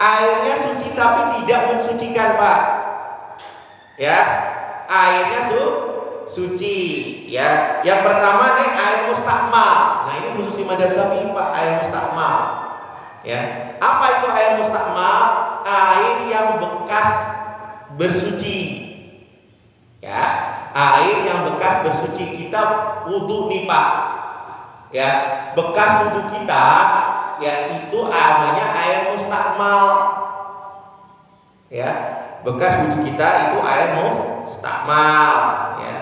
airnya suci tapi tidak mensucikan, Pak. Ya, airnya suci. Ya, yang pertama nih air mustakmal. Nah, ini khusus di madzhab Syafi'i, Pak, air mustakmal. Ya, apa itu air mustakmal? Air yang bekas bersuci. Ya, air yang bekas bersuci. Kita wudhu nih, Pak. Ya, bekas wudhu kita, ya itu namanya air mustakmal. Ya, bekas wudhu kita itu air mustakmal. Ya,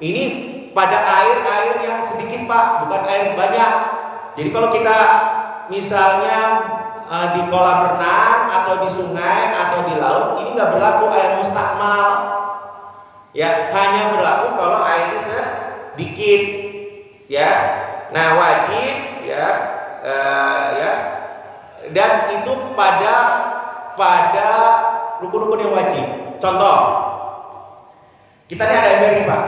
ini pada air-air yang sedikit, Pak, bukan air banyak. Jadi kalau kita misalnya di kolam renang atau di sungai atau di laut, ini nggak berlaku air mustakmal. Ya, hanya berlaku kalau airnya sedikit. Ya, nah wajib ya, dan itu pada rukun-rukun yang wajib. Contoh, kita ini ada ember nih, Pak.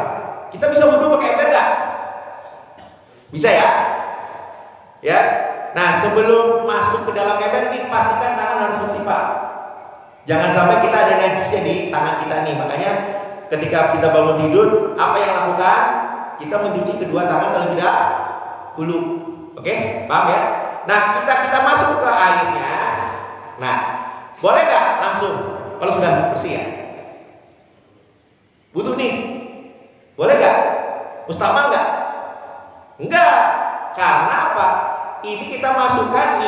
Kita bisa wudhu pakai ember nggak? Bisa ya? Ya. Nah, sebelum masuk ke dalam ember ini pastikan tangan harus bersih, Pak. Jangan sampai kita ada najisnya di tangan kita nih. Makanya ketika kita bangun tidur, apa yang lakukan? Kita mencuci kedua tangan terlebih dahulu. Oke, paham ya? Nah, kita masuk ke airnya. Nah, boleh nggak langsung kalau sudah bersih ya? Butuh nih, boleh nggak? Mustakmal nggak? Enggak, karena apa? Ini kita masukkan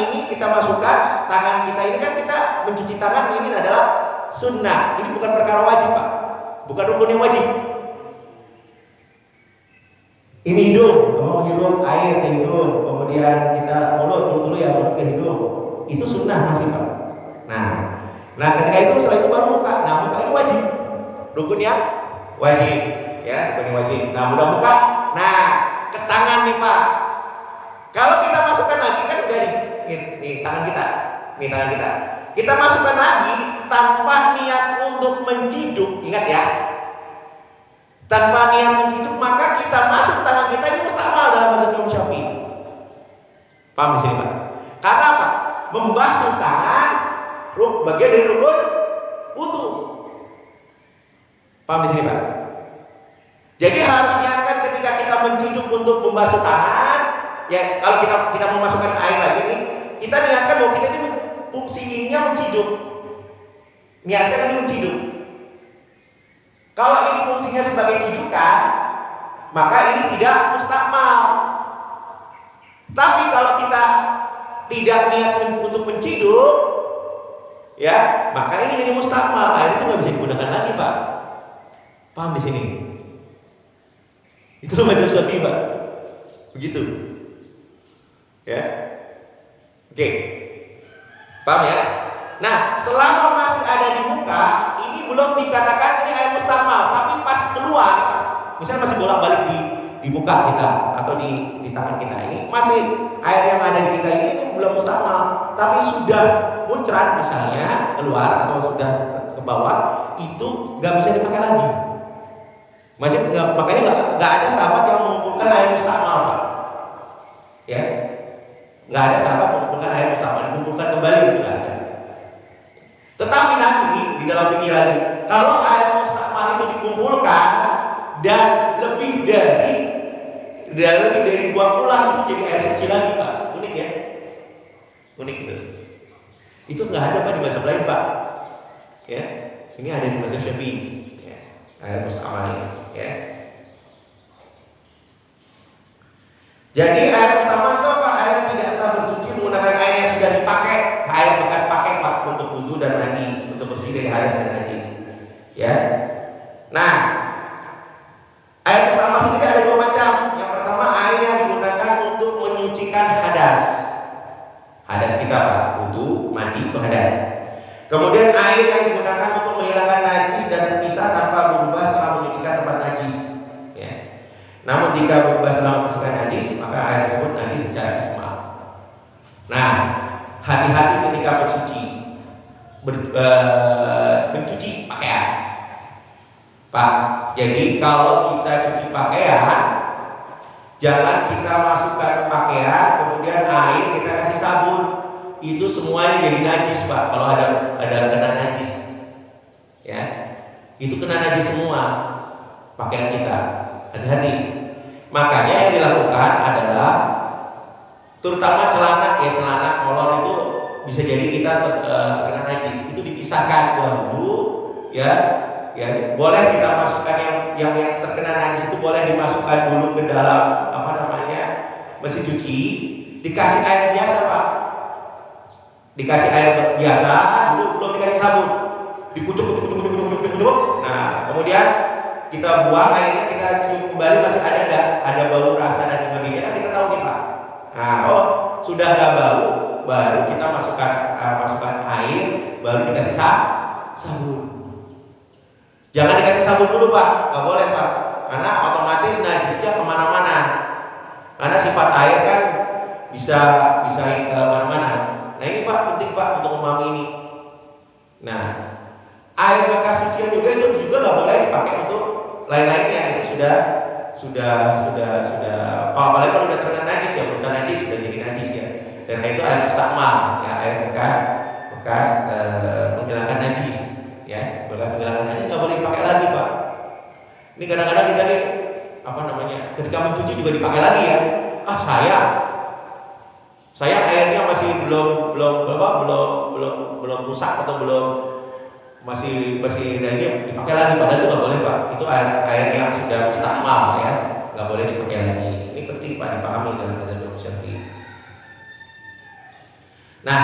tangan kita ini kan kita mencuci tangan ini adalah sunnah. Ini bukan perkara wajib, Pak. Bukan rukun yang wajib. Ini hidung, kalau hirup air ke hidung, kemudian kita mulut dulu ya, mulut ke hidung. Itu sunnah masih, Pak. Nah ketika itu setelah itu baru muka. Nah, muka ini wajib. Rukun yang wajib, ya, rukun yang wajib. Nah, mudah muka. Nah, ke tangan nih, Pak. Kalau kita masukkan lagi kan udah nih tangan kita. Nih tangan kita. Kita masukkan lagi tanpa niat untuk menciduk, ingat ya. Tanpa niat menciduk, maka kita masuk tangan kita ini mustakmal dalam mazhab Imam Syafi'i. Paham di sini, Pak? Karena apa? Membasuh tangan bagian dari rukun wudu. Paham di sini, Pak? Jadi harus niatkan ketika kita menciduk untuk membasuh tangan. Ya, kalau kita memasukkan air lagi nih, kita niatkan bahwa kita ini fungsinya menciduk. Niatkan ini menciduk. Kalau ini fungsinya sebagai cidukan, maka ini tidak mustakmal. Tapi kalau kita tidak niat untuk menciduk, ya, maka ini jadi mustakmal. Air itu nggak bisa digunakan lagi, Pak. Paham di sini? Itu mazhab Syafi'i, Pak. Begitu. Ya. Oke. Paham ya? Nah, selama masih ada di muka, ini belum dikatakan ini air mustakmal, tapi pas keluar, misalnya masih bolak-balik di muka kita atau di tangan kita ini, masih air yang ada di kita ini belum mustakmal, tapi sudah muncrat misalnya keluar atau sudah ke bawah, itu nggak bisa dipakai lagi. Makanya nggak ada sahabat yang mengumpulkan air mustakmal, Pak. Ya, nggak ada sahabat mengumpulkan air mustakmal, dikumpulkan kembali itu nggak ada. Tetapi nanti di dalam fikih lagi, kalau air mustakmal itu dikumpulkan dan lebih dari 2 pulang itu jadi air suci lagi, Pak. Unik ya, unik itu. Itu nggak ada, Pak, di mazhab lain, Pak. Ya, ini ada di mazhab Syafi'i. Ya, air mustakmal ini. Ya. Jadi air mustakmal itu apa? Air yang tidak sah bersuci menggunakan air yang sudah dipakai, air bekas pakai, Pak, untuk wudu dan mandi, untuk bersih dari hadas dan najis. Ya. Nah, air mustakmal sendiri ada 2 macam. Yang pertama, air yang digunakan untuk menyucikan hadas. Hadas kita, Pak, wudu, mandi itu hadas. Kemudian air yang digunakan untuk menghilangkan najis dan terpisah tanpa berubah setelah menyucikan tempat najis. Ya. Namun jika berubah setelah membersihkan najis, maka air tersebut najis secara ismal. Nah, hati-hati ketika mencuci pakaian, Pak. Jadi kalau kita cuci pakaian, jangan kita masukkan pakaian kemudian air kita kasih sabun. itu semuanya jadi najis Pak. Kalau ada kena najis, ya itu kena najis semua pakaian kita. Hati-hati. Makanya yang dilakukan adalah terutama celana kolor itu bisa jadi kita terkena najis. Itu dipisahkan dahulu, ya. Ya, boleh kita masukkan yang terkena najis itu boleh dimasukkan dulu ke dalam mesin cuci, dikasih air biasa Pak, dikasih air biasa dulu, belum dikasih sabun, dikucuk. Nah kemudian kita buang airnya, kita cium kembali masih ada bau rasa dan sebagainya, kan kita tahu nih Pak. Nah sudah nggak bau, baru kita masukkan air, baru dikasih sabun. Jangan dikasih sabun dulu Pak, nggak boleh Pak, karena otomatis najisnya kemana-mana. Karena sifat air kan bisa kemana-mana. Nah ini Pak penting Pak untuk memahami ini. Nah air bekas cucian juga itu juga nggak boleh dipakai untuk lain-lainnya. Itu sudah apalagi kalau udah terkena najis ya, bukan najis sudah jadi najis ya. Dan itu air mustakmal ya, air bekas menghilangkan najis ya, menghilangkan najis nggak boleh dipakai lagi Pak. Ini kadang-kadang kita nih ketika mencuci juga dipakai lagi ya. Sayang airnya masih belum rusak atau belum masih ini dipakai lagi, padahal itu nggak boleh Pak. Itu air yang sudah mustakmal ya, nggak boleh dipakai lagi. Ini penting Pak dipahami dalam mazhab Syafi'i. Nah